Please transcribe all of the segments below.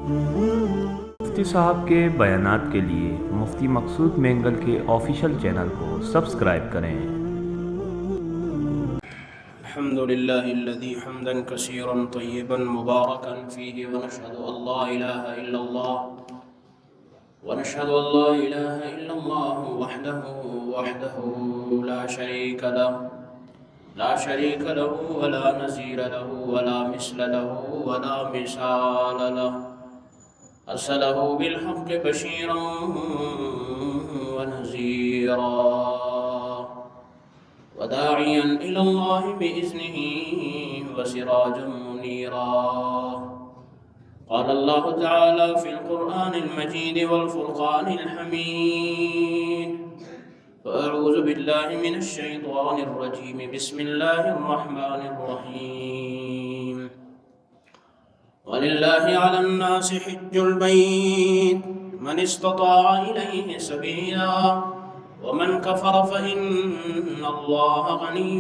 مفتی صاحب کے بیانات کے لیے مفتی مقصود مینگل کے آفیشیل چینل کو سبسکرائب کریں۔ الحمد لله الذي حمدا كثيرا طيبا مباركا فيه ونشهد أن لا إله إلا الله وحده لا شريك له ولا نظير له ولا مثل له ولا مثال له أرسله بالحق بشيرا ونذيرا وداعيا إلى الله بإذنه وسراجا منيرا قال الله تعالى في القرآن المجيد والفرقان الحميد فأعوذ بالله من الشيطان الرجيم بسم الله الرحمن الرحيم ولله على الناس حج البيت من استطاع إليه سبيلا ومن كفر فإن الله غني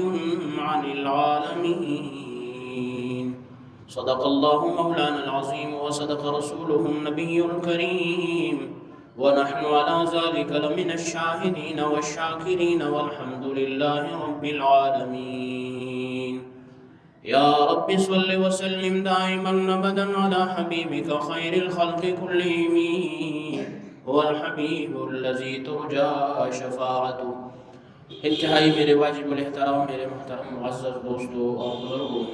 عن العالمين صدق الله مولانا العظيم وصدق رسوله النبي الكريم ونحن على ذلك لمن الشاهدين والشاكرين والحمد لله رب العالمين يا رب صل وسلم دائما أبدا على حبيبك خير الخلق كلهم هو الحبيب الذي ترجى شفاعته۔ انتہائی میرے واجب الاحترام، میرے محترم معزز دوستوں اور بزرگوں،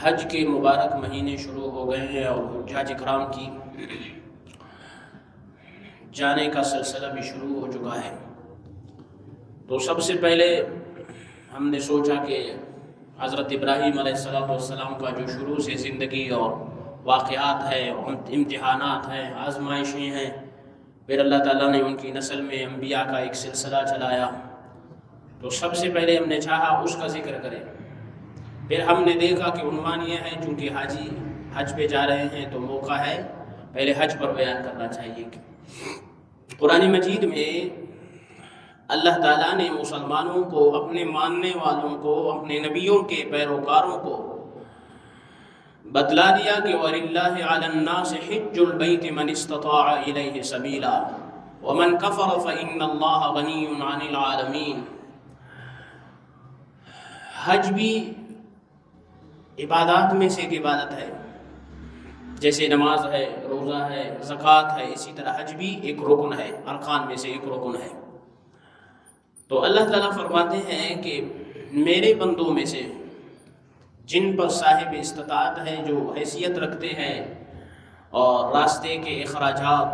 حج کے مبارک مہینے شروع ہو گئے ہیں اور حجاج اکرام کی جانے کا سلسلہ بھی شروع ہو چکا ہے۔ تو سب سے پہلے ہم نے سوچا کہ حضرت ابراہیم علیہ السلام کا جو شروع سے زندگی اور واقعات ہیں، امتحانات ہیں، آزمائشیں ہیں، پھر اللہ تعالیٰ نے ان کی نسل میں انبیاء کا ایک سلسلہ چلایا، تو سب سے پہلے ہم نے چاہا اس کا ذکر کریں۔ پھر ہم نے دیکھا کہ عنوان یہ ہے چونکہ حاجی حج پہ جا رہے ہیں تو موقع ہے پہلے حج پر بیان کرنا چاہیے۔ قرآن مجید میں اللہ تعالیٰ نے مسلمانوں کو، اپنے ماننے والوں کو، اپنے نبیوں کے پیروکاروں کو بتلا دیا کہ وَلِلَّهِ عَلَى النَّاسِ حِجُّ الْبَيْتِ مَنِ اسْتَطَاعَ إِلَيْهِ سَبِيلًا وَمَنْ كَفَرَ فَإِنَّ اللَّهَ غَنِيٌّ عَنِ الْعَالَمِينَ۔ حج بھی عبادات میں سے ایک عبادت ہے، جیسے نماز ہے، روزہ ہے، زکوٰۃ ہے، اسی طرح حج بھی ایک رکن ہے، ارکان میں سے ایک رکن ہے۔ تو اللہ تعالیٰ فرماتے ہیں کہ میرے بندوں میں سے جن پر صاحب استطاعت ہے، جو حیثیت رکھتے ہیں اور راستے کے اخراجات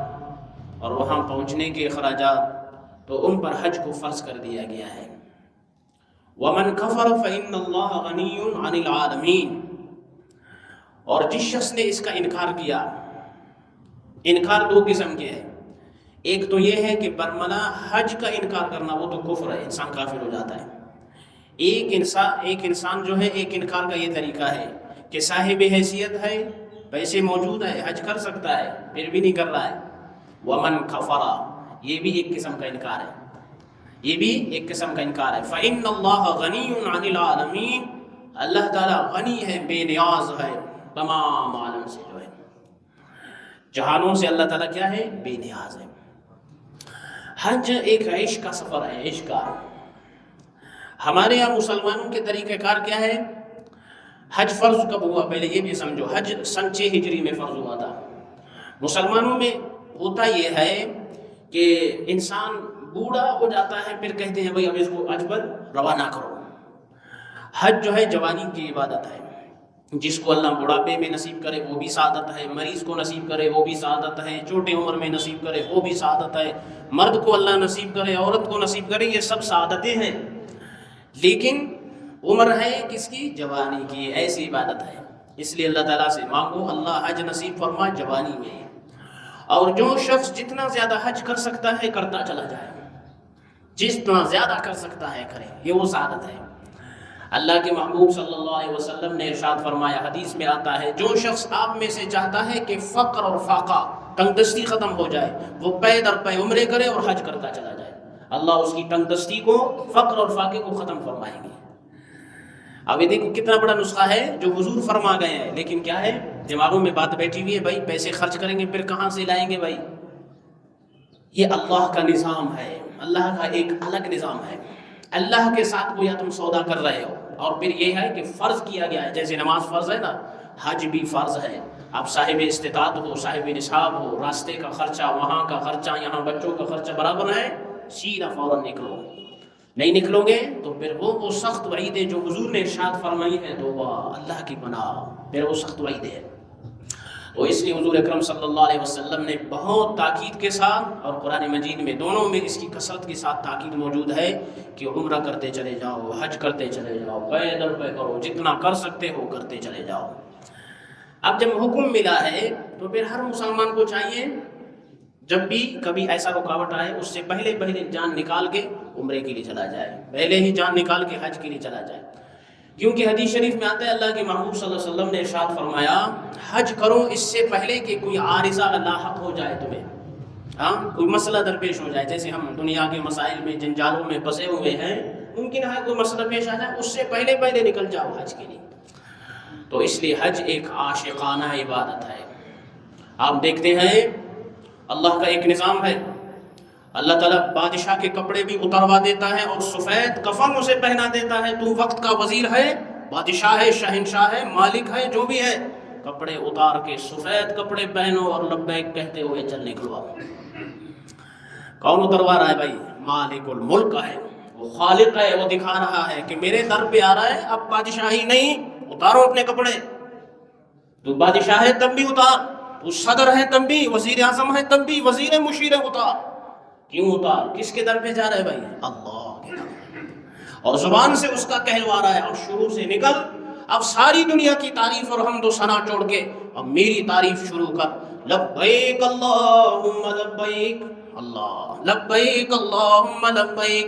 اور وہاں پہنچنے کے اخراجات، تو ان پر حج کو فرض کر دیا گیا ہے۔ وَمَنْ كَفَرَ فَإِنَّ اللَّهَ غَنِيٌّ عَنِ الْعَالَمِينَ، اور جس شخص نے اس کا انکار کیا، انکار دو قسم کے ہیں۔ ایک تو یہ ہے کہ برملا حج کا انکار کرنا، وہ تو کفر ہے، انسان کافر ہو جاتا ہے۔ ایک انسان جو ہے، ایک انکار کا یہ طریقہ ہے کہ صاحب حیثیت ہے، پیسے موجود ہے، حج کر سکتا ہے، پھر بھی نہیں کر رہا ہے۔ وَمَنْ كَفَرَ، یہ بھی ایک قسم کا انکار ہے، یہ بھی ایک قسم کا انکار ہے۔ فَإِنَّ اللَّهَ غَنِيٌّ عَنِ الْعَالَمِينَ، اللہ تعالیٰ غنی ہے، بے نیاز ہے تمام عالم سے، جو ہے جہانوں سے اللہ تعالیٰ کیا ہے؟ بے نیاز ہے۔ حج ایک عشق کا سفر ہے، عشق کا۔ ہمارے یہاں مسلمانوں کے طریقہ کار کیا ہے؟ حج فرض کب ہوا؟ پہلے یہ بھی سمجھو، حج سن 6 ہجری میں فرض ہوا تھا۔ مسلمانوں میں ہوتا یہ ہے کہ انسان بوڑھا ہو جاتا ہے، پھر کہتے ہیں بھائی اب اس کو حج پر روانہ کرو۔ حج جو ہے جوانی کی عبادت ہے، جس کو اللہ بڑھاپے میں نصیب کرے وہ بھی سعادت ہے، مریض کو نصیب کرے وہ بھی سعادت ہے، چھوٹے عمر میں نصیب کرے وہ بھی سعادت ہے، مرد کو اللہ نصیب کرے، عورت کو نصیب کرے، یہ سب سعادتیں ہیں۔ لیکن عمر ہے کس کی؟ جوانی کی، ایسی عبادت ہے۔ اس لیے اللہ تعالیٰ سے مانگو اللہ حج نصیب فرما جوانی میں، اور جو شخص جتنا زیادہ حج کر سکتا ہے کرتا چلا جائے، جتنا زیادہ کر سکتا ہے کرے، یہ وہ سعادت ہے۔ اللہ کے محبوب صلی اللہ علیہ وسلم نے ارشاد فرمایا، حدیث میں آتا ہے، جو شخص آپ میں سے چاہتا ہے کہ فقر اور فاقہ، تنگ دستی ختم ہو جائے، وہ پے در پے عمرے کرے اور حج کرتا چلا جائے، اللہ اس کی تنگ دستی کو، فقر اور فاقے کو ختم فرمائیں گے۔ اب یہ دیکھو کتنا بڑا نسخہ ہے جو حضور فرما گئے ہیں، لیکن کیا ہے دماغوں میں بات بیٹھی ہوئی ہے، بھائی پیسے خرچ کریں گے پھر کہاں سے لائیں گے بھائی؟ یہ اللہ کا نظام ہے، اللہ کا ایک الگ نظام ہے۔ اللہ کے ساتھ گویا تم سودا کر رہے ہو، اور پھر یہ ہے کہ فرض کیا گیا ہے، جیسے نماز فرض ہے نا، حج بھی فرض ہے۔ آپ صاحب استطاعت ہو، صاحب نصاب ہو، راستے کا خرچہ، وہاں کا خرچہ، یہاں بچوں کا خرچہ برابر ہے، سیدھا فوراً نکلو۔ نہیں نکلو گے تو پھر وہ سخت وعید ہے جو حضور نے ارشاد فرمائی ہے، توبہ اللہ کی پناہ، پھر وہ سخت وعید ہے۔ تو اس لیے حضور اکرم صلی اللہ علیہ وسلم نے بہت تاکید کے ساتھ، اور قرآن مجید میں دونوں میں اس کی کثرت کے ساتھ تاکید موجود ہے کہ عمرہ کرتے چلے جاؤ، حج کرتے چلے جاؤ، پیدل پہ کرو، جتنا کر سکتے ہو کرتے چلے جاؤ۔ اب جب حکم ملا ہے تو پھر ہر مسلمان کو چاہیے جب بھی کبھی ایسا رکاوٹ آئے اس سے پہلے جان نکال کے عمرے کے لیے چلا جائے، پہلے ہی جان نکال کے حج کے لیے چلا جائے، کیونکہ حدیث شریف میں آتا ہے اللہ کے محبوب صلی اللہ علیہ وسلم نے ارشاد فرمایا حج کرو اس سے پہلے کہ کوئی عارضہ لاحق ہو جائے تمہیں، کوئی مسئلہ درپیش ہو جائے، جیسے ہم دنیا کے مسائل میں جنجالوں میں پھنسے ہوئے ہیں، ممکن ہے کوئی مسئلہ پیش آ جائے، اس سے پہلے نکل جاؤ حج کے لیے۔ تو اس لیے حج ایک عاشقانہ عبادت ہے۔ آپ دیکھتے ہیں اللہ کا ایک نظام ہے، اللہ تعالیٰ بادشاہ کے کپڑے بھی اتروا دیتا ہے اور سفید کفن اسے پہنا دیتا ہے، تو وقت کا وزیر ہے، بادشاہ ہے، شہنشاہ ہے، مالک ہے، جو بھی ہے، کپڑے اتار کے سفید کپڑے پہنو اور لبیک کہتے ہوئے چل نکلو۔ کون اتروا رہا ہے بھائی؟ مالک الملک ہے، وہ خالق ہے، وہ دکھا رہا ہے کہ میرے در پہ آ رہا ہے، اب بادشاہی نہیں، اتارو اپنے کپڑے۔ تو بادشاہ ہے تب بھی اتار، تو صدر ہے تب بھی، وزیر اعظم ہے تب بھی، وزیر مشیر اتار۔ کیوں اتار؟ کس کے در پہ جا رہا ہے بھائی؟ اللہ کے در، اور زبان سے اس کا کہلوا رہا ہے، اور شروع سے نکل، اب ساری دنیا کی تعریف اور حمد و ثنا چھوڑ کے اب میری تعریف شروع کر، لبیک اللہم لبیک، اللہ لبیک اللہم لبیک،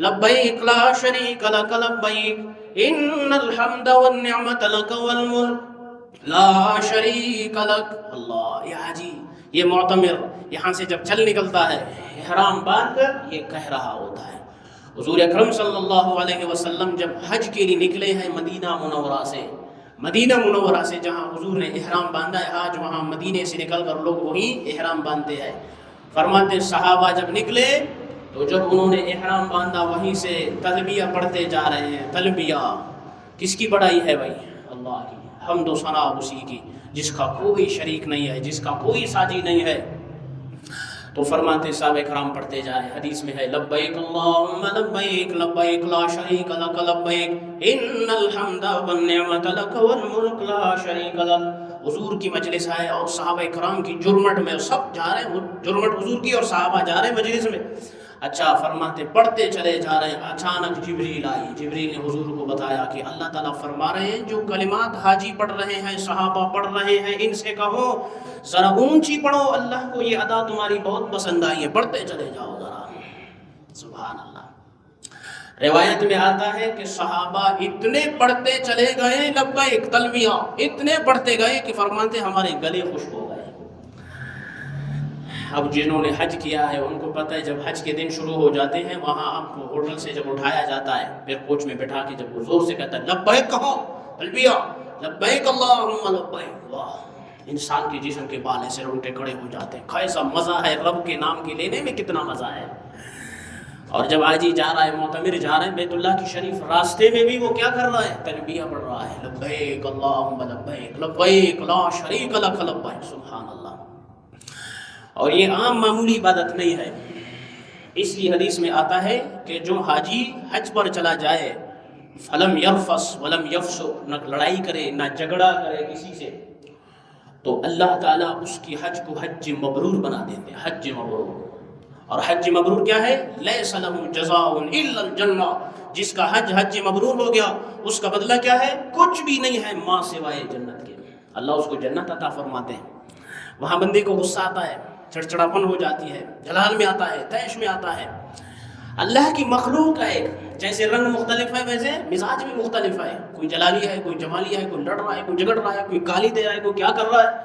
لبیک لا شریک لک لبیک، ان الحمد والنعمت لک والملک لا شریک لک۔ اللہ، یہ حاجی، یہ معتمر یہاں سے جب چل نکلتا ہے احرام باندھ کر، یہ کہہ رہا ہوتا ہے۔ حضور اکرم صلی اللہ علیہ وسلم جب حج کے لیے نکلے ہیں مدینہ منورہ سے جہاں حضور نے احرام باندھا ہے، آج وہاں مدینے سے نکل کر لوگ وہیں احرام باندھتے ہیں۔ فرماتے صحابہ جب نکلے تو جب انہوں نے احرام باندھا وہیں سے تلبیہ پڑھتے جا رہے ہیں۔ تلبیہ کس کی بڑائی ہے بھائی؟ اللہ کی، حمد و ثنا اسی کی، جس کا کوئی شریک نہیں ہے، جس کا کوئی ساجی نہیں ہے۔ تو فرماتے صحابہ کرام پڑھتے جا رہے ہیں، حدیث میں ہے لبیک اللہم لبیک، لبیک لا شریک لک لبیک، ان الحمد والنعمت لک والملک لا شریک لک۔ حضور کی مجلس ہے اور صحابہ کرام کی جرمٹ میں سب جا رہے ہیں، جرمٹ حضور کی اور صحابہ جا رہے ہیں مجلس میں۔ اچھا، فرماتے پڑھتے چلے جا رہے ہیں، اچانک جبریل آئی، جبریل نے حضور کو بتایا کہ اللہ تعالیٰ فرما رہے ہیں جو کلمات حاجی پڑھ رہے ہیں، صحابہ پڑھ رہے ہیں، ان سے کہو ذرا اونچی پڑھو، اللہ کو یہ ادا تمہاری بہت پسند آئی ہے، پڑھتے چلے جاؤ ذرا۔ سبحان اللہ۔ روایت میں آتا ہے کہ صحابہ اتنے پڑھتے چلے گئے، لبیک تلبیہ اتنے پڑھتے گئے کہ فرماتے ہمارے گلے خشک ہو گئے۔ اب جنہوں نے حج کیا ہے ان کو پتہ ہے جب حج کے دن شروع ہو جاتے ہیں، وہاں آپ کو ہوٹل سے جب اٹھایا جاتا ہے، پھر کوچ میں بٹھا کے جب وہ زور سے کہتا ہے لبیک کہو، تلبیہ لبیک اللہم لبیک، اللہ، انسان کے جسم کے بال ایسے رونگٹے کھڑے ہو جاتے ہیں، کیسا مزہ ہے، رب کے نام کے لینے میں کتنا مزہ ہے۔ اور جب حاجی جا رہا ہے، معتمر جا رہے ہیں بیت اللہ کی شریف، راستے میں بھی وہ کیا کر رہا ہے؟ تلبیہ پڑھ رہا ہے، لبیک اللہم لبیک، لبیک لا شریک لک لبیک، سبحان اللہ۔ اور یہ عام معمولی عبادت نہیں ہے، اس لیے حدیث میں آتا ہے کہ جو حاجی حج پر چلا جائے فلم یرفس ولم یفسق، نہ لڑائی کرے نہ جھگڑا کرے کسی سے، تو اللہ تعالیٰ اس کی حج کو حج مبرور بنا دیتے ہیں، حج مبرور۔ اور حج مبرور کیا ہے؟ لیس لہ جزاء الا الجنہ، جس کا حج مبرور ہو گیا اس کا بدلہ کیا ہے؟ کچھ بھی نہیں ہے ماں سوائے جنت کے۔ اللہ اس کو جنت عطا فرماتے ہیں۔ وہاں بندے کو غصہ آتا ہے، چڑچڑاپن ہو جاتی ہے، جلال میں آتا ہے، طیش میں آتا ہے۔ اللہ کی مخلوق ہے، جیسے رنگ مختلف ہے ویسے مزاج بھی مختلف ہے، کوئی جلالی ہے، کوئی جمالی ہے، کوئی لڑ رہا ہے، کوئی جھگڑ رہا ہے، کوئی گالی دے رہا ہے، کوئی کیا کر رہا ہے۔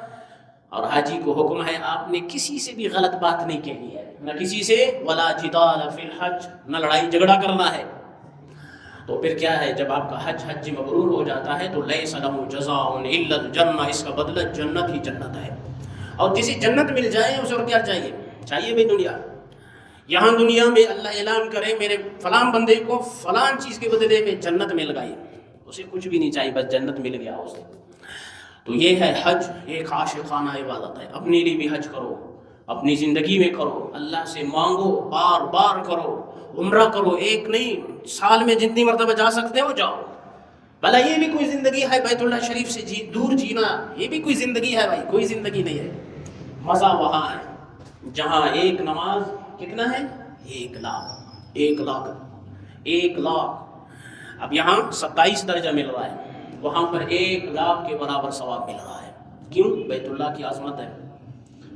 اور حاجی کو حکم ہے آپ نے کسی سے بھی غلط بات نہیں کہنی ہے، نہ کسی سے، ولا جدال فی الحج، نہ لڑائی جھگڑا کرنا ہے۔ تو تو پھر کیا ہے، جب آپ کا حج مبرور ہو جاتا ہے تو لیس لہ جزاء الا الجنہ، اس کا بدلہ جنت ہی جنت ہے۔ اور کسی جنت مل جائے اسے اور کیا چاہیے؟ چاہیے بھی دنیا۔ یہاں دنیا میں اللہ اعلان کرے میرے فلاں بندے کو فلاں چیز کے بدلے میں جنت مل گئی، اسے کچھ بھی نہیں چاہیے، بس جنت مل گیا اسے۔ تو یہ ہے حج، ایک عاشقانہ عبادت ہے۔ اپنے لیے بھی حج کرو، اپنی زندگی میں کرو، اللہ سے مانگو، بار بار کرو، عمرہ کرو، ایک نہیں، سال میں جتنی مرتبہ جا سکتے ہو جاؤ۔ بھلا یہ بھی کوئی زندگی ہے بیت اللہ شریف سے دور جینا؟ یہ بھی کوئی زندگی ہے بھائی؟ کوئی زندگی نہیں ہے۔ مزہ وہاں ہے جہاں ایک نماز کتنا ہے؟ 1 لاکھ، 1 لاکھ، 1 لاکھ۔ اب یہاں 27 درجہ مل رہا ہے، وہاں پر 1 لاکھ کے برابر ثواب مل رہا ہے۔ کیوں؟ بیت اللہ کی عظمت ہے،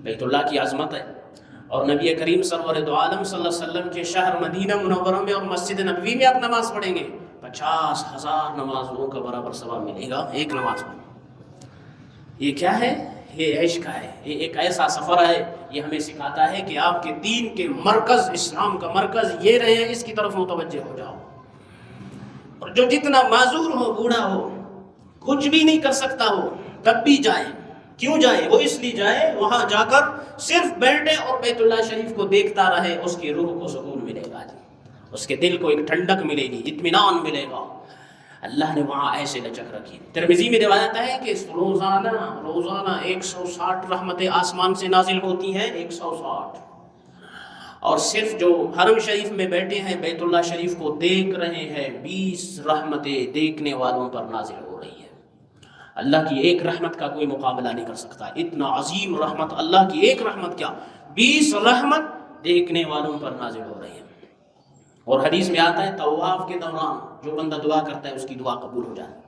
بیت اللہ کی عظمت ہے۔ اور نبی کریم سرور دو عالم صلی اللہ علیہ وسلم کے شہر مدینہ منورہ میں اور مسجد نبوی میں آپ نماز پڑھیں گے، 50,000 نمازوں کا برابر ثواب ملے گا ایک نماز پر۔ یہ کیا ہے؟ یہ عشق ہے، یہ ایک ایسا سفر ہے، یہ ہمیں سکھاتا ہے کہ آپ کے دین کے مرکز، اسلام کا مرکز یہ رہے ہیں، اس کی طرف متوجہ ہو جاؤ۔ اور جو جتنا معذور ہو، بوڑھا ہو، کچھ بھی نہیں کر سکتا ہو، تب بھی جائے۔ کیوں جائے؟ وہ اس لیے جائے وہاں جا کر صرف بیٹھے اور بیت اللہ شریف کو دیکھتا رہے، اس کی روح کو سکون ملے گا جی، اس کے دل کو ایک ٹھنڈک ملے گی، اطمینان ملے گا۔ اللہ نے وہاں ایسے لچک رکھی۔ ترمذی میں روایت ہے کہ روزانہ 160 رحمتیں آسمان سے نازل ہوتی ہیں، 160۔ اور صرف جو حرم شریف میں بیٹھے ہیں، بیت اللہ شریف کو دیکھ رہے ہیں، 20 رحمتیں دیکھنے والوں پر نازل ہو رہی ہیں۔ اللہ کی ایک رحمت کا کوئی مقابلہ نہیں کر سکتا، اتنا عظیم رحمت، اللہ کی ایک رحمت کیا، 20 رحمت دیکھنے والوں پر نازل ہو رہی ہے۔ اور حدیث میں آتا ہے طواف کے دوران جو بندہ دعا کرتا ہے اس کی دعا قبول ہو جاتی ہے۔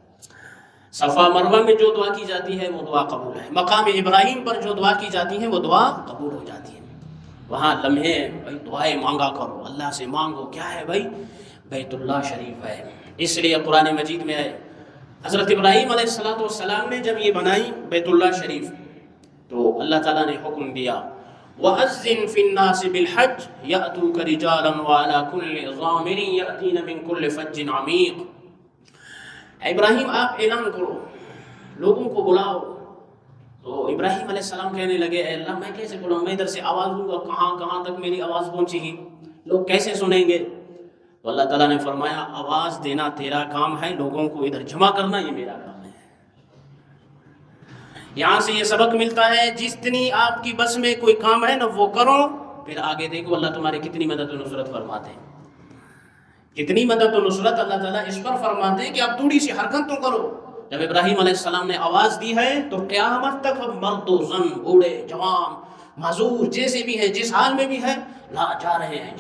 صفا مروہ میں جو دعا کی جاتی ہے وہ دعا قبول ہے، مقام ابراہیم پر جو دعا کی جاتی ہے وہ دعا قبول ہو جاتی ہے۔ وہاں لمحے بھائی دعائیں مانگا کرو، اللہ سے مانگو۔ کیا ہے بھائی؟ بیت اللہ شریف ہے۔ اس لیے قرآن مجید میں ہے حضرت ابراہیم علیہ السلام نے جب یہ بنائی بیت اللہ شریف تو اللہ تعالیٰ نے حکم دیا وَأَذِّن فِي النَّاسِ بِالْحَجِّ يَأْتُوكَ رِجَالًا وَعَلَىٰ كُلِّ ضَامِرٍ يَأْتِينَ مِن كُلِّ فَجٍّ عَمِيقٍ۔ ابراہیم آپ اعلان کرو، لوگوں کو بلاؤ۔ تو ابراہیم علیہ السلام کہنے لگے اے اللہ میں کیسے بلاؤں، میں ادھر سے آواز دوں گا، کہاں تک میری آواز پہنچے گی، لوگ کیسے سنیں گے؟ تو اللہ تعالیٰ نے فرمایا آواز دینا تیرا کام ہے، لوگوں کو ادھر جمع کرنا یہ میرا کام ہے۔ یہاں سے یہ سبق ملتا ہے جتنی آپ کی بس میں کوئی کام ہے نا وہ کرو، پھر آگے دیکھو اللہ تمہاری کتنی مدد و نصرت فرماتے ہیں، کتنی مدد و نصرت اللہ تعالیٰ اس پر فرماتے ہیں کہ آپ تھوڑی سی حرکت تو کرو۔ جب ابراہیم علیہ السلام نے آواز دی ہے تو قیامت تک اب مرد و زن، بوڑھے جوان، معذور جیسے بھی ہے، جس حال میں بھی ہے، لا جا رہے ہیں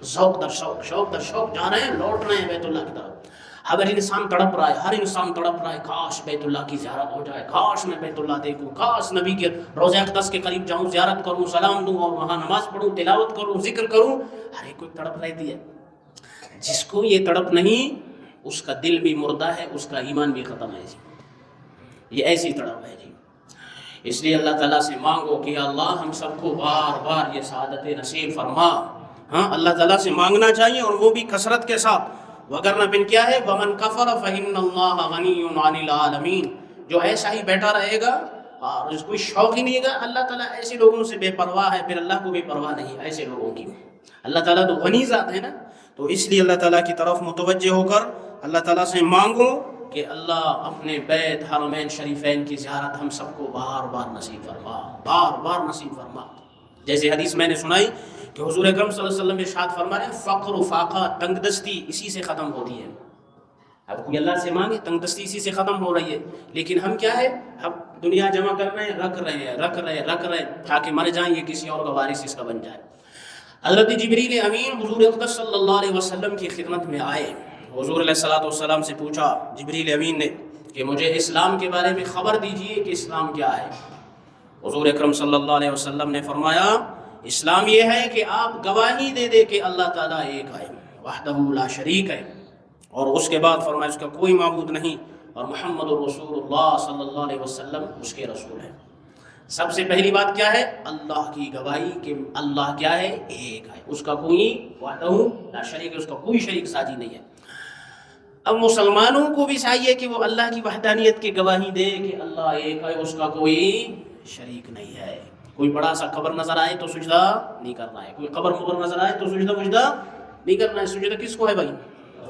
ذوق در شوق جا رہے ہیں، لوٹ رہے ہیں بیت اللہ کی طرف۔ ہر انسان تڑپ رہا ہے کاش بیت اللہ کی زیارت ہو جائے، کاش میں بیت اللہ دیکھوں، کاش نبی کے روضہ اقدس کے قریب جاؤں، زیارت کروں، سلام دوں اور وہاں نماز پڑھوں، تلاوت کروں، ذکر کروں۔ ہر ایک کو تڑپ رہتی ہے۔ جس کو یہ تڑپ نہیں اس کا دل بھی مردہ ہے، اس کا ایمان بھی ختم ہے جی، یہ ایسی تڑپ ہے جی۔ اس لیے اللہ تعالیٰ سے مانگو کہ اللہ ہم سب کو بار بار یہ سعادت نصیب فرما۔ ہاں اللہ تعالیٰ سے مانگنا چاہیے اور وہ بھی کثرت کے ساتھ، وگرنہ پھر کیا ہے وَمَنْ كَفَرَ فَإِنَّ اللَّهَ غَنِيٌّ عَنِ الْعَالَمِينَ، جو ایسا ہی بیٹھا رہے گا اور اس کو شوق ہی نہیں گا، اللہ تعالیٰ ایسے لوگوں سے بے پرواہ ہے، پھر اللہ کو بھی پرواہ نہیں ایسے لوگوں کی۔ اللہ تعالیٰ تو غنی ذات ہے نا، تو اس لیے اللہ تعالیٰ کی طرف متوجہ ہو کر اللہ تعالیٰ سے مانگو کہ اللہ اپنے بیت حرمین شریفین کی زیارت ہم سب کو بار بار نصیب فرما، بار بار نصیب فرما۔ جیسے حدیث میں نے سنائی کہ حضور اکرم صلی اللہ علیہ وسلم ارشاد فرما رہے ہیں فقر و فاقہ، تنگ دستی اسی سے ختم ہوتی ہے۔ اب کوئی اللہ سے مانگے تنگ دستی اسی سے ختم ہو رہی ہے، لیکن ہم کیا ہے، ہم دنیا جمع کر رہے ہیں، رکھ رہے ہیں تاکہ مر جائیں، یہ کسی اور کا وارث اس کا بن جائے۔ حضرت جبریل امین حضور اقدس صلی اللہ علیہ وسلم کی خدمت میں آئے، حضور علیہ السلام سے پوچھا جبریل امین نے کہ مجھے اسلام کے بارے میں خبر دیجئے کہ اسلام کیا ہے۔ حضور اکرم صلی اللہ علیہ وسلم نے فرمایا اسلام یہ ہے کہ آپ گواہی دے دے کہ اللہ تعالیٰ ایک ہے، وحدہ لا شریک ہے، اور اس کے بعد فرمایا اس کا کوئی معبود نہیں، اور محمد رسول اللہ صلی اللہ علیہ وسلم اس کے رسول ہیں۔ سب سے پہلی بات کیا ہے؟ اللہ کی گواہی کہ اللہ کیا ہے، ایک ہے، اس کا کوئی وحدہ لا شریک ہے، اس کا کوئی شریک ساجی نہیں ہے۔ اب مسلمانوں کو بھی چاہیے کہ وہ اللہ کی وحدانیت کی گواہی دے کہ اللہ ایک ہے، اس کا کوئی شریک نہیں ہے۔ کوئی بڑا سا قبر نظر آئے تو سجدہ نہیں کرنا ہے، کوئی قبر مبر نظر آئے تو سجدہ نہیں کرنا ہے۔ سجدہ کس کو ہے بھائی؟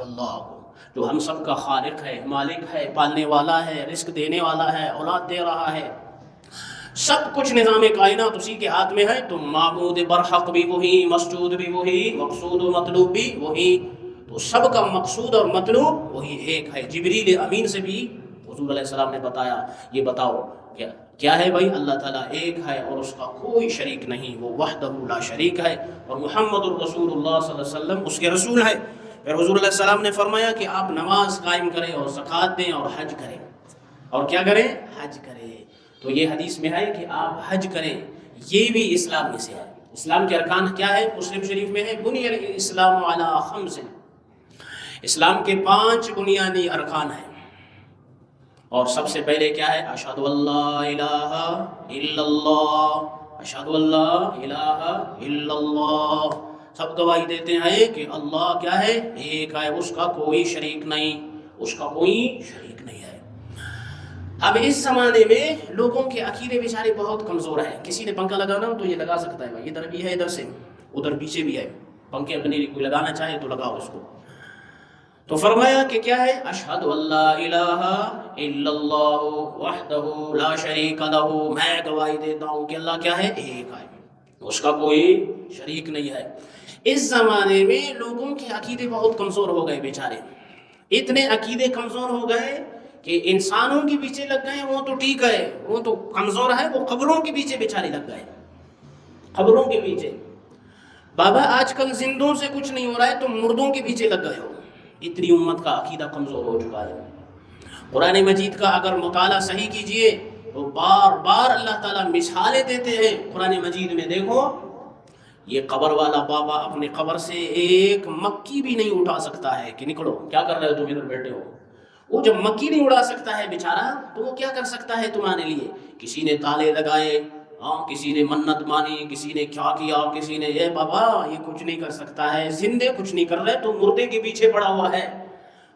اللہ کو، جو ہم سب کا خالق ہے، مالک ہے، پالنے والا ہے، رزق دینے والا ہے، اولاد دے رہا ہے، سب کچھ نظام کائنات اسی کے ہاتھ میں ہے۔ تو معبود برحق بھی وہی، مسجود بھی وہی، مقصود و مطلوب بھی وہی، تو سب کا مقصود اور مطلوب وہی ایک ہے۔ جبریل امین سے بھی حضور علیہ السلام نے بتایا، یہ بتاؤ کیا ہے بھائی؟ اللہ تعالیٰ ایک ہے اور اس کا کوئی شریک نہیں، وہ وحدہ لا شریک ہے، اور محمد الرسول اللہ صلی اللہ علیہ وسلم اس کے رسول ہے۔ پھر حضور علیہ السلام نے فرمایا کہ آپ نماز قائم کریں اور زکوٰۃ دیں اور حج کریں، اور کیا کریں؟ حج کریں۔ تو یہ حدیث میں ہے کہ آپ حج کریں، یہ بھی اسلام میں سے ہے۔ اسلام کے ارکان کیا ہے؟ مسلم شریف میں ہے بنی الاسلام علی خمس، اسلام کے 5 بنیادی ارکان ہیں، اور سب سے پہلے کیا ہے؟ اشہد ان لا الہ الا اللہ، اشہد ان لا الہ الا اللہ، سب گواہی دیتے ہیں کہ اللہ کیا ہے؟ ایک ہے، اس کا کوئی شریک نہیں، اس کا کوئی شریک نہیں ہے۔ اب اس زمانے میں لوگوں کے عقیدے بیچارے بہت کمزور ہیں۔ کسی نے پنکھا لگانا ہو تو یہ لگا سکتا ہے بھائی، ادھر بھی ہے، ادھر سے ادھر پیچھے بھی ہے، پنکھے اپنے لیے کوئی لگانا چاہے تو لگاؤ اس کو۔ تو فرمایا کہ کیا ہے؟ اشہد ان لا الہ الا اللہ وحدہ لا شریک لہ، میں گواہی دیتا ہوں کہ اللہ کیا ہے؟ ایک ہے، اس کا کوئی شریک نہیں ہے۔ اس زمانے میں لوگوں کے عقیدے بہت کمزور ہو گئے بیچارے، اتنے عقیدے کمزور ہو گئے کہ انسانوں کے پیچھے لگ گئے، وہ تو ٹھیک ہے، وہ تو کمزور ہے، وہ قبروں کے پیچھے بیچارے لگ گئے، قبروں کے پیچھے۔ بابا آج کل زندوں سے کچھ نہیں ہو رہا ہے، تم مردوں کے پیچھے لگ گئے ہو۔ اتنی امت کا عقیدہ کمزور ہو چکا ہے۔ قرآن مجید کا اگر مطالعہ صحیح کیجئے تو بار بار اللہ تعالیٰ مثالیں دیتے ہیں قرآن مجید میں۔ دیکھو یہ قبر والا بابا اپنے قبر سے ایک مکی بھی نہیں اٹھا سکتا ہے کہ نکلو، کیا کر رہے ہو تم ادھر بیٹھے ہو؟ وہ جب مکی نہیں اڑا سکتا ہے بیچارہ، تو وہ کیا کر سکتا ہے تمہارے لیے؟ کسی نے تالے لگائے، کسی نے منت مانی، کسی نے کیا کیا، کسی نے یہ، بابا یہ کچھ نہیں کر سکتا ہے، زندے کچھ نہیں کر رہے، تو مردے کے پیچھے پڑا ہوا ہے۔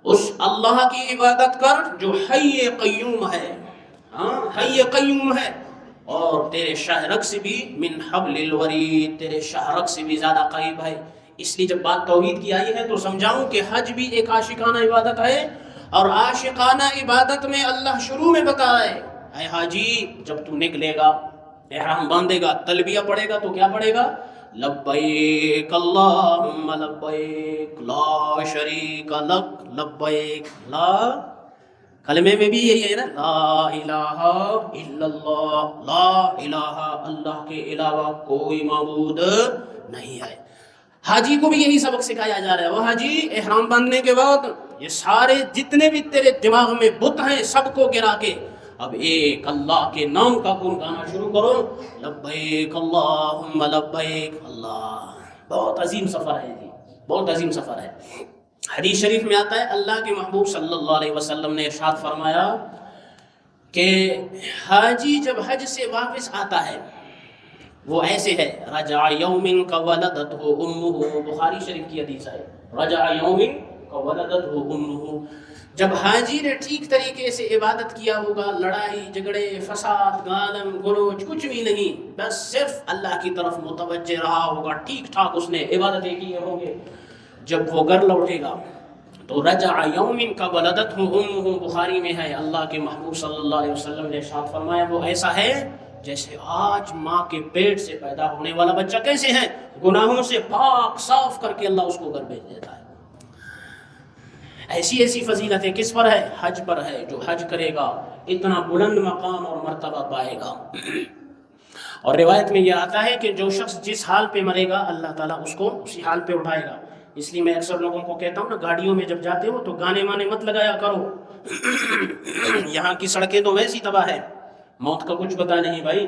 اس اللہ کی عبادت کر جو حی قیوم ہے، حی قیوم ہے، اور تیرے شہرک سے بھی من حبل الورید، تیرے شہرک سے بھی زیادہ قریب ہے۔ اس لیے جب بات توحید کی آئی ہے تو سمجھاؤں کہ حج بھی ایک عاشقانہ عبادت ہے، اور عاشقانہ عبادت میں اللہ شروع میں بتا رہا ہے، اے حاجی جب تو نکلے گا، احرام باندھے گا، تلبیہ پڑھے گا، تو کیا پڑھے گا؟ لبیک اللہم لبیک لا شریک لک لبیک، لا کلمے میں بھی یہی ہے نا، لا الہ الا اللہ، لا الہ اللہ کے علاوہ کوئی معبود نہیں ہے۔ حاجی کو بھی یہی سبق سکھایا جا رہا ہے، وہ حاجی احرام باندھنے کے بعد یہ سارے جتنے بھی تیرے دماغ میں بت ہیں سب کو گرا کے اب ایک اللہ کے نام کا گن گانا شروع کرو، لبیک اللہم لبیک۔ اللہ بہت عظیم سفر ہے جی، بہت عظیم سفر ہے۔ حدیث شریف میں آتا ہے اللہ کے محبوب صلی اللہ علیہ وسلم نے ارشاد فرمایا کہ حاجی جب حج سے واپس آتا ہے وہ ایسے ہے، رجع یوم کا ولدتہ امہ، بخاری شریف کی حدیث ہے، رجع یوم کا ولدتہ امہ، جب حاجی نے ٹھیک طریقے سے عبادت کیا ہوگا، لڑائی جھگڑے فساد گالم گلوچ کچھ بھی نہیں، بس صرف اللہ کی طرف متوجہ رہا ہوگا، ٹھیک ٹھاک اس نے عبادتیں کی ہوں گے، جب وہ گھر لوٹے گا تو رجع یوم کا ولدتہ امہ، بخاری میں ہے، اللہ کے محبوب صلی اللہ علیہ وسلم نے ارشاد فرمایا وہ ایسا ہے جیسے آج ماں کے پیٹ سے پیدا ہونے والا بچہ کیسے ہے، گناہوں سے پاک صاف کر کے اللہ اس کو گھر بھیج دیتا ہے۔ ایسی ایسی فضیلتیں کس پر ہے؟ حج پر ہے۔ جو حج کرے گا اتنا بلند مقام اور مرتبہ پائے گا۔ اور روایت میں یہ آتا ہے کہ جو شخص جس حال پہ مرے گا اللہ تعالیٰ اس کو اسی حال پہ اٹھائے گا۔ اس لیے میں اکثر لوگوں کو کہتا ہوں نا، گاڑیوں میں جب جاتے ہو تو گانے وانے مت لگایا کرو، یہاں کی سڑکیں تو ویسی تباہ ہے، موت کا کچھ پتہ نہیں بھائی،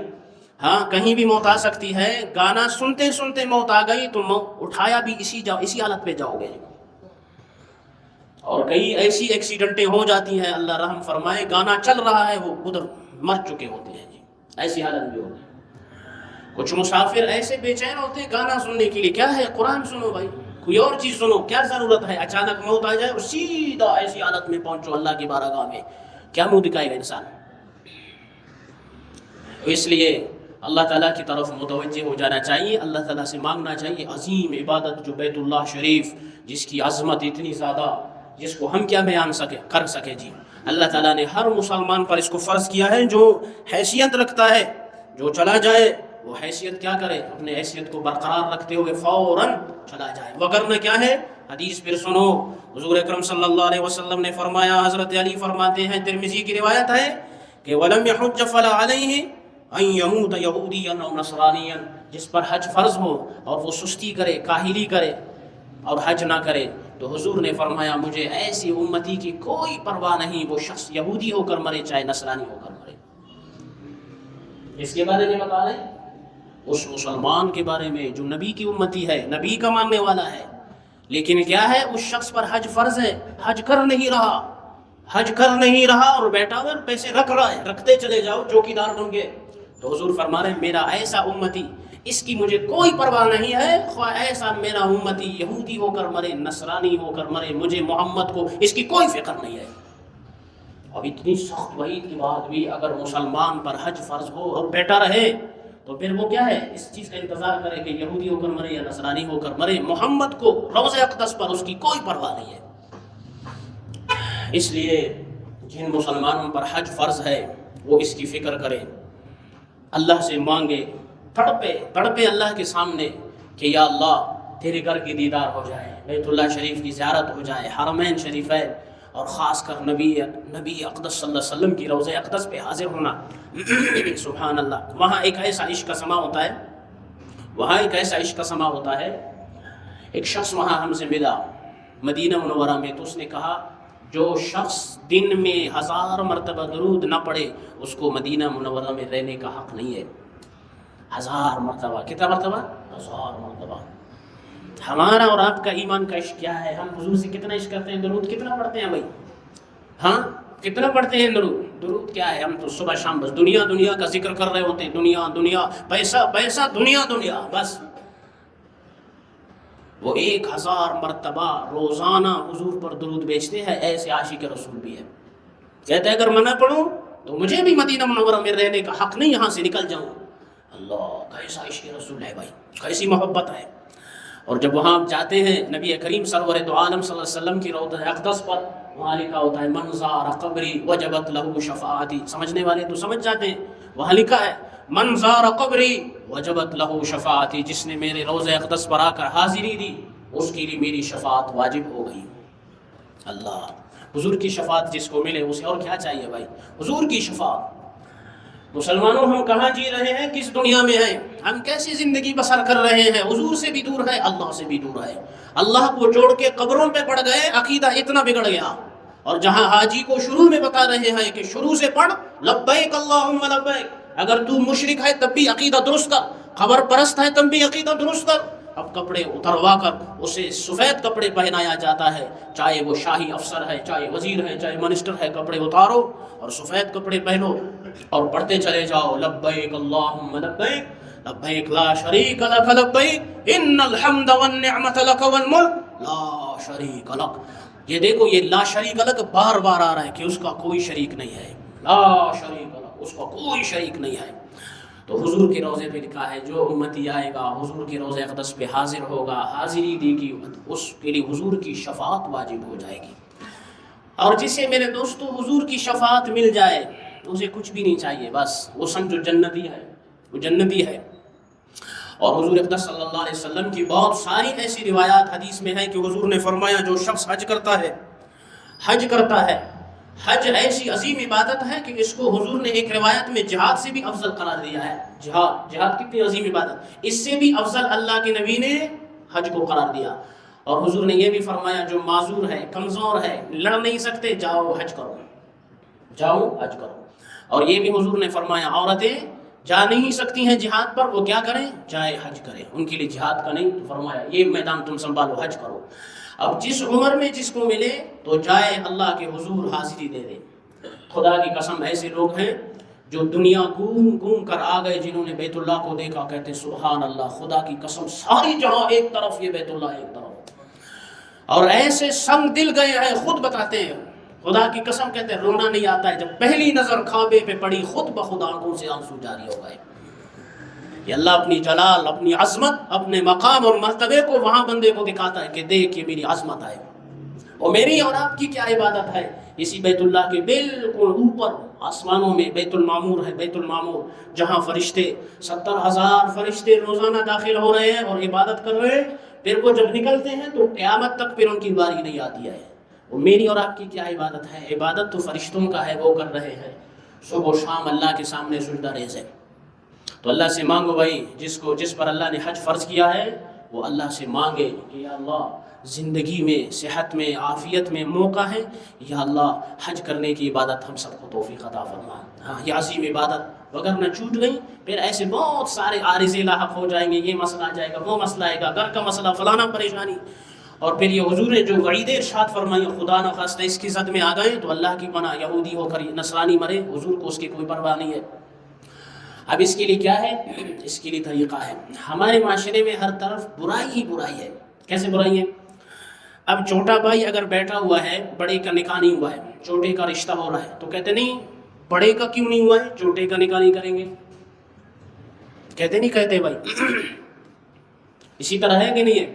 ہاں کہیں بھی موت آ سکتی ہے، گانا سنتے سنتے موت آ گئی تو اٹھایا بھی اسی حالت پہ جاؤ گے۔ اور کئی ایسی ایکسیڈنٹیں ہو جاتی ہیں، اللہ رحم فرمائے، گانا چل رہا ہے وہ ادھر مر چکے ہوتے ہیں جی، ایسی حالت بھی ہوتی ہے۔ کچھ مسافر ایسے بے چین ہوتے ہیں گانا سننے کے لیے، کیا ہے قرآن سنو بھائی، کوئی اور چیز سنو، کیا ضرورت ہے اچانک موت آ جائے اور سیدھا ایسی حالت میں پہنچو اللہ کی بارگاہ میں، کیا منہ دکھائے گا انسان؟ اس لیے اللہ تعالیٰ کی طرف متوجہ ہو جانا چاہیے، اللہ تعالیٰ سے مانگنا چاہیے عظیم عبادت جو بیت اللہ شریف، جس کی عظمت اتنی زیادہ، جس کو ہم کیا بیان کر سکے جی۔ اللہ تعالیٰ نے ہر مسلمان پر اس کو فرض کیا ہے، جو حیثیت رکھتا ہے، جو چلا جائے وہ حیثیت کیا کرے، اپنے حیثیت کو برقرار رکھتے ہوئے فوراً چلا جائے، وگرنہ کیا ہے؟ حدیث پھر سنو، حضور اکرم صلی اللہ علیہ وسلم نے فرمایا، حضرت علی فرماتے ہیں، ترمذی کی روایت ہے کہ وَلَمْ يَحُجَّ فَلَا عَلَيْهِ أَن يَمُوتَ يَهُودِيًّا أَوْ نَصْرَانِيًّا، جس پر حج فرض ہو اور وہ سستی کرے، کاہلی کرے اور حج نہ کرے، تو حضور نے فرمایا مجھے ایسی امتی کی کوئی پرواہ نہیں، وہ شخص یہودی ہو کر مرے چاہے نصرانی ہو کر مرے۔ اس کے بارے میں بتا رہے ہیں، اس مسلمان کے بارے میں جو نبی کی امتی ہے، نبی کا ماننے والا ہے، لیکن کیا ہے، اس شخص پر حج فرض ہے، حج کر نہیں رہا اور بیٹھا ہوا پیسے رکھ رہا ہے، رکھتے چلے جاؤ، چوکیدار بن گئے، تو حضور فرما رہے ہیں میرا ایسا امتی، اس کی مجھے کوئی پرواہ نہیں ہے، خواہ ایسا میرا امتی یہودی ہو کر مرے، نصرانی ہو کر مرے، مجھے محمد کو اس کی کوئی فکر نہیں ہے۔ اب اتنی سخت وعید کے بعد بھی اگر مسلمان پر حج فرض ہو اور بیٹھا رہے تو پھر وہ کیا ہے، اس چیز کا انتظار کرے کہ یہودی ہو کر مرے یا نصرانی ہو کر مرے، محمد کو روضہ اقدس پر اس کی کوئی پرواہ نہیں ہے۔ اس لیے جن مسلمانوں پر حج فرض ہے وہ اس کی فکر کرے، اللہ سے مانگے، تڑپے اللہ کے سامنے کہ یا اللہ تیرے گھر کی دیدار ہو جائے، بیت اللہ شریف کی زیارت ہو جائے، حرمین شریفین، اور خاص کر نبی اقدس صلی اللہ علیہ وسلم کی روضہ اقدس پہ حاضر ہونا۔ سبحان اللہ، وہاں ایک ایسا عشق کا سما ہوتا ہے، ایک شخص وہاں ہم سے ملا مدینہ منورہ میں، تو اس نے کہا جو شخص دن میں 1000 مرتبہ درود نہ پڑھے اس کو مدینہ منورہ میں رہنے کا حق نہیں ہے۔ 1000 مرتبہ، کتنا مرتبہ؟ 1000 مرتبہ۔ ہمارا اور آپ کا ایمان کا عشق کیا ہے؟ ہم حضور سے کتنا عشق کرتے ہیں، درود کتنا پڑھتے ہیں بھائی؟ ہاں کتنا پڑھتے ہیں درود کیا ہے؟ ہم تو صبح شام بس دنیا کا ذکر کر رہے ہوتے ہیں، دنیا، پیسہ، دنیا، بس۔ وہ 1000 مرتبہ روزانہ حضور پر درود بیچتے ہیں، ایسے عاشق رسول بھی ہے۔ کہتے ہیں اگر میں نہ پڑھوں تو مجھے بھی مدینہ منورہ میں رہنے کا حق نہیں، یہاں سے نکل جاؤں۔ اللہ، کیسا عشق رسول ہے بھائی، کیسی محبت ہے۔ اور جب وہاں جاتے ہیں نبی کریم سرور دو عالم صلی اللہ علیہ وسلم کی روضہ اقدس پر، وہاں لکھا ہوتا ہے من زار قبری وجبت لہ شفاعتی، سمجھنے والے تو سمجھ جاتے ہیں، وہاں لکھا ہے من زار قبری وجبت لہ شفاعتی، جس نے میرے روضہ اقدس پر آ کر حاضری دی اس کے لیے میری شفاعت واجب ہو گئی۔ اللہ، حضور کی شفاعت جس کو ملے اسے اور کیا چاہیے بھائی، حضور کی شفاعت۔ مسلمانوں ہم کہاں جی رہے ہیں، کس دنیا میں ہیں، ہم کیسی زندگی بسر کر رہے ہیں؟ حضور سے بھی دور ہے، اللہ سے بھی دور ہے، اللہ کو چھوڑ کے قبروں پہ پڑ گئے، عقیدہ اتنا بگڑ گیا۔ اور جہاں حاجی کو شروع میں بتا رہے ہیں کہ شروع سے پڑھ لبیک اللہم لبیک، اگر تو مشرک ہے تب بھی عقیدہ درست کر، خبر پرست ہے تب بھی عقیدہ درست کر۔ اب کپڑے اتروا کر اسے سفید کپڑے پہنایا جاتا ہے، چاہے وہ شاہی افسر ہے، چاہے وزیر ہے، چاہے منسٹر ہے، کپڑے اتارو اور سفید کپڑے پہنو اور پڑھتے چلے جاؤ لبیک اللہم لبیک لبیک لا شریک لک لبیک ان الحمد والنعمت لک والملک لا شریک لک۔ یہ دیکھو، یہ لا شریک لک بار بار آ رہا ہے کہ اس کا کوئی شریک نہیں ہے، لا شریک لک، اس کا کوئی شریک نہیں ہے۔ تو حضور کے روضے پہ لکھا ہے جو امتی آئے گا حضور کے روضے اقدس پہ حاضر ہوگا، حاضری دے گی، اس کے لیے حضور کی شفاعت واجب ہو جائے گی۔ اور جسے میرے دوستو حضور کی شفاعت مل جائے اسے کچھ بھی نہیں چاہیے، بس وہ سمجھو جنتی ہے، وہ جنتی ہے۔ اور حضور اقدس صلی اللہ علیہ وسلم کی بہت ساری ایسی روایات حدیث میں ہے کہ حضور نے فرمایا جو شخص حج کرتا ہے، حج ایسی عظیم عبادت ہے کہ اس کو حضور نے ایک روایت میں جہاد سے بھی افضل قرار دیا ہے۔ جہاد کتنی عظیم عبادت، اس سے بھی افضل اللہ کے نبی نے حج کو قرار دیا۔ اور حضور نے یہ بھی فرمایا جو معذور ہے، کمزور ہے، لڑ نہیں سکتے، جاؤ حج کرو۔ اور یہ بھی حضور نے فرمایا عورتیں جا نہیں سکتی ہیں جہاد پر، وہ کیا کریں؟ جائے حج کریں، ان کے لیے جہاد کا نہیں، تو فرمایا یہ میدان تم سنبھالو، حج کرو۔ اب جس عمر میں جس کو ملے تو جائے اللہ کے حضور حاضری دے دے۔ خدا کی قسم ایسے لوگ ہیں جو دنیا گھوم کر آ گئے، جنہوں نے بیت اللہ کو دیکھا کہتے سبحان اللہ، خدا کی قسم ساری جہاں ایک طرف، یہ بیت اللہ ایک طرف۔ اور ایسے سنگ دل گئے ہیں، خود بتاتے ہیں، خدا کی قسم کہتے ہیں رونا نہیں آتا ہے، جب پہلی نظر کعبے پہ پڑی خود بخود آنکھوں سے آنسو جاری ہو گئے۔ یہ اللہ اپنی جلال، اپنی عظمت، اپنے مقام اور مرتبے کو وہاں بندے کو دکھاتا ہے کہ دیکھ یہ میری عظمت ہے، اور میری اور آپ کی کیا عبادت ہے۔ اسی بیت اللہ کے بالکل اوپر آسمانوں میں بیت المعمور ہے، بیت المعمور، جہاں فرشتے 70,000 فرشتے روزانہ داخل ہو رہے ہیں اور عبادت کر رہے ہیں، پھر وہ جب نکلتے ہیں تو قیامت تک پھر ان کی باری نہیں آتی ہے۔ وہ میری اور آپ کی کیا عبادت ہے؟ عبادت تو فرشتوں کا ہے، وہ کر رہے ہیں صبح و شام اللہ کے سامنے سجدہ ریز ہے۔ تو اللہ سے مانگو بھائی، جس پر اللہ نے حج فرض کیا ہے وہ اللہ سے مانگے کہ یا اللہ زندگی میں، صحت میں، عافیت میں موقع ہے، یا اللہ حج کرنے کی عبادت ہم سب کو توفیق عطا فرما۔ ہاں یہ عظیم عبادت اگر نہ چھوٹ گئی پھر ایسے بہت سارے عارضے لاحق ہو جائیں گے، یہ مسئلہ آ جائے گا، وہ مسئلہ آئے گا، گھر کا مسئلہ، فلانا پریشانی، اور پھر یہ حضور نے جو وعید ارشاد فرمائی خدا نہ خواستہ اس کی زد میں آ گئے تو اللہ کی پناہ یہودی ہو کر نصرانی مرے، حضور کو اس کی کوئی پرواہ نہیں ہے۔ اب اس کے لیے کیا ہے؟ اس کے لیے طریقہ ہے۔ ہمارے معاشرے میں ہر طرف برائی ہی برائی ہے۔ کیسے برائی ہے؟ اب چھوٹا بھائی اگر بیٹھا ہوا ہے، بڑے کا نکاح نہیں ہوا ہے، چھوٹے کا رشتہ ہو رہا ہے، تو کہتے نہیں بڑے کا کیوں نہیں ہوا ہے، چھوٹے کا نکاح نہیں کریں گے، کہتے نہیں کہتے بھائی؟ اسی طرح ہے کہ نہیں ہے؟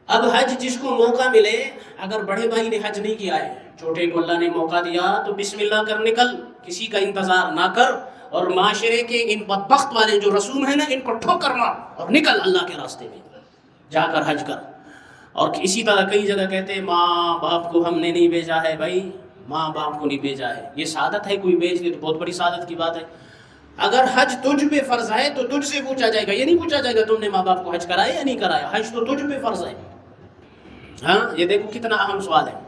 اب حج جس کو موقع ملے، اگر بڑے بھائی نے حج نہیں کیا ہے، چھوٹے کو اللہ نے موقع دیا تو بسم اللہ کر نکل، کسی کا انتظار نہ کر، اور معاشرے کے ان بدبخت والے جو رسوم ہیں نا ان کو ٹھوکر مار اور نکل اللہ کے راستے میں جا کر حج کر۔ اور اسی طرح کئی جگہ کہتے ہیں ماں باپ کو ہم نے نہیں بھیجا ہے، بھائی ماں باپ کو نہیں بھیجا ہے، یہ سعادت ہے، کوئی بھیج دے تو بہت بڑی سعادت کی بات ہے۔ اگر حج تجھ پہ فرض ہے تو تجھ سے پوچھا جائے گا، یہ نہیں پوچھا جائے گا تم نے ماں باپ کو حج کرایا یا نہیں کرایا، حج تو تجھ پہ فرض ہے۔ ہاں یہ دیکھو کتنا اہم سوال ہے۔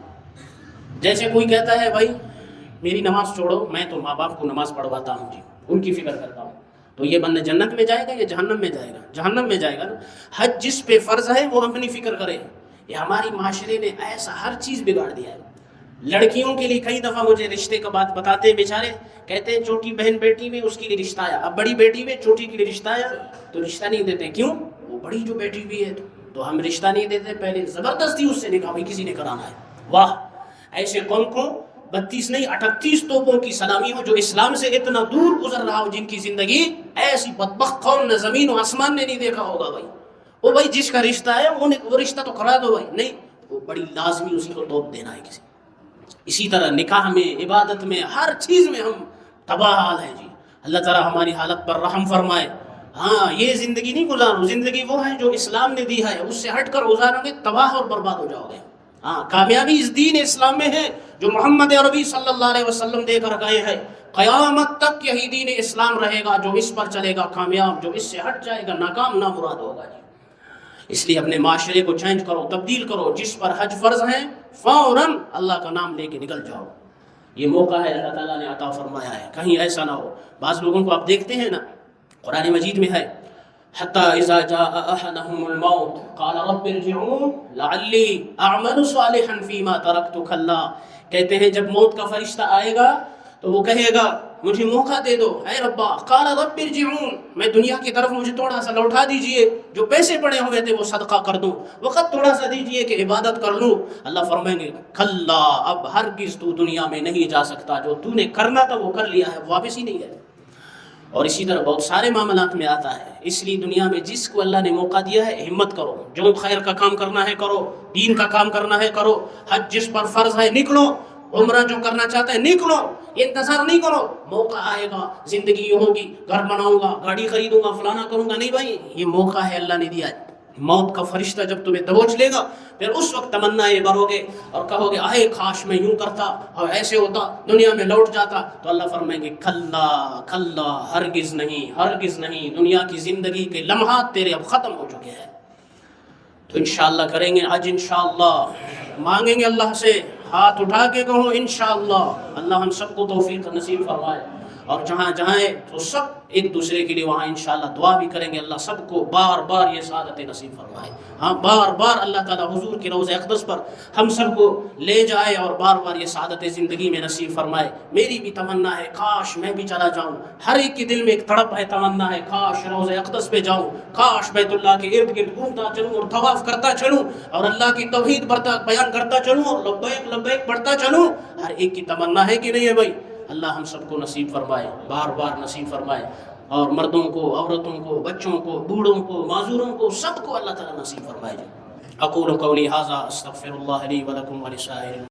جیسے کوئی کہتا ہے بھائی میری نماز چھوڑو، میں تو ماں باپ کو نماز پڑھواتا ہوں جی، ان کی فکر کرتا ہوں، تو یہ بندہ جنت میں جائے گا یا جہنم میں جائے گا؟ جہنم میں جائے گا نا۔ حج جس پہ فرض ہے وہ اپنی فکر کرے۔ یہ ہماری معاشرے نے ایسا ہر چیز بگاڑ دیا ہے۔ لڑکیوں کے لیے کئی دفعہ مجھے رشتے کا بات بتاتے ہیں بیچارے، کہتے ہیں چھوٹی بہن بیٹی میں اس کے لیے رشتہ آیا، اب بڑی بیٹی میں چھوٹی کے لیے رشتہ آیا تو رشتہ نہیں دیتے، کیوں؟ وہ بڑی جو بیٹی بھی ہے تو ہم رشتہ نہیں دیتے، پہلے زبردستی اس سے نکاح کسی نے کرانا ہے۔ واہ، ایسے قوم کو 32 نہیں 38 توپوں کی سلامی ہو جو اسلام سے اتنا دور گزر رہا ہو، جن کی زندگی ایسی بدبخت قوم نہ زمین و آسمان نے نہیں دیکھا ہوگا بھائی۔ وہ بھائی جس کا رشتہ ہے وہ رشتہ تو کرا دو بھائی، نہیں وہ بڑی لازمی اسی کو توپ دینا ہے کسی۔ اسی طرح نکاح میں، عبادت میں، ہر چیز میں ہم تباہ حال ہیں جی۔ اللہ تعالی ہماری حالت پر رحم فرمائے۔ ہاں یہ زندگی نہیں گزارو، زندگی وہ ہے جو اسلام نے دی ہے، اس سے ہٹ کر گزارو گے تباہ اور برباد ہو جاؤ گے۔ ہاں کامیابی اس دین اسلام میں ہے جو محمد عربی صلی اللہ علیہ وسلم دے کر گئے ہیں۔ قیامت تک یہی دین اسلام رہے گا، جو اس پر چلے گا کامیاب، جو اس سے ہٹ جائے گا ناکام نامراد ہوگا جی۔ اس لیے اپنے معاشرے کو چینج کرو، تبدیل کرو، جس پر حج فرض ہے فوراً اللہ کا نام لے کے نکل جاؤ۔ یہ موقع ہے اللہ تعالیٰ نے عطا فرمایا ہے، کہیں ایسا نہ ہو۔ بعض لوگوں کو آپ دیکھتے ہیں نا، قرآن مجید میں ہے حَتَّى إِذَا جَاءَ أَحَدَهُمُ الْمَوْتُ قَالَ رَبِّ ارْجِعُونِ لَعَلِّي أَعْمَلُ صَالِحًا فِي مَا تَرَكْتُ كَلَّا۔ کہتے ہیں جب موت کا فرشتہ آئے گا تو وہ کہے گا مجھے موقع دے دو اے ربا، قال رب ارجعون، میں دنیا کی طرف مجھے تھوڑا سا لوٹا دیجئے، جو پیسے پڑے ہوئے تھے وہ صدقہ کر دوں، وقت تھوڑا سا دیجئے کہ عبادت کر لوں۔ اللہ فرمائیں گے کلا، اب ہرگز تو دنیا میں نہیں جا سکتا، جو تو نے کرنا تھا وہ کر لیا ہے، واپس ہی نہیں ہے۔ اور اسی طرح بہت سارے معاملات میں آتا ہے۔ اس لیے دنیا میں جس کو اللہ نے موقع دیا ہے ہمت کرو، جو خیر کا کام کرنا ہے کرو، دین کا کام کرنا ہے کرو، حج جس پر فرض ہے نکلو، عمرہ جو کرنا چاہتا ہے نکلو، انتظار نہیں کرو موقع آئے گا، زندگی ہوگی، گھر بناؤں گا، گاڑی خریدوں گا، فلانا کروں گا، نہیں بھائی یہ موقع ہے اللہ نے دیا ہے۔ موت کا فرشتہ جب تمہیں دبوچ لے گا پھر اس وقت تمنا یہ بھرو گے اور کہو گے آئے کاش میں یوں کرتا اور ایسے ہوتا، دنیا میں لوٹ جاتا، تو اللہ فرمائیں گے کھلا کھلا، ہرگز نہیں ہرگز نہیں، دنیا کی زندگی کے لمحات تیرے اب ختم ہو چکے ہیں۔ تو انشاءاللہ کریں گے آج، انشاءاللہ مانگیں گے اللہ سے، ہاتھ اٹھا کے کہو انشاءاللہ، اللہ ہم سب کو توفیق نصیب فرمائے۔ اور جہاں جائیں تو سب ایک دوسرے کے لیے وہاں انشاءاللہ دعا بھی کریں گے. اللہ سب کو بار بار یہ سعادت نصیب فرمائے. ہاں بار بار اللہ تعالیٰ حضور کے روضہ اقدس پر ہم سب کو لے جائے اور بار بار یہ سعادت زندگی میں نصیب فرمائے. میری بھی تمنا ہے کاش میں بھی چلا جاؤں. ہر ایک کے دل میں ایک تڑپ ہے, تمنا ہے کاش روضہ اقدس پہ جاؤں, کاش بیت اللہ کے ارد گرد گھومتا چلوں اور طواف کرتا چلوں اور اللہ کی توحید بیان کرتا چلوں اور لبیک لبیک پڑھتا چلوں. ہر ایک کی تمنا ہے کہ نہیں ہے بھائی؟ اللہ ہم سب کو نصیب فرمائے, بار بار نصیب فرمائے. اور مردوں کو, عورتوں کو, بچوں کو, بوڑھوں کو, معذوروں کو, سب کو اللہ تعالیٰ نصیب فرمائے. اقول قولی ھذا استغفر اللہ لی ولکم ولسائر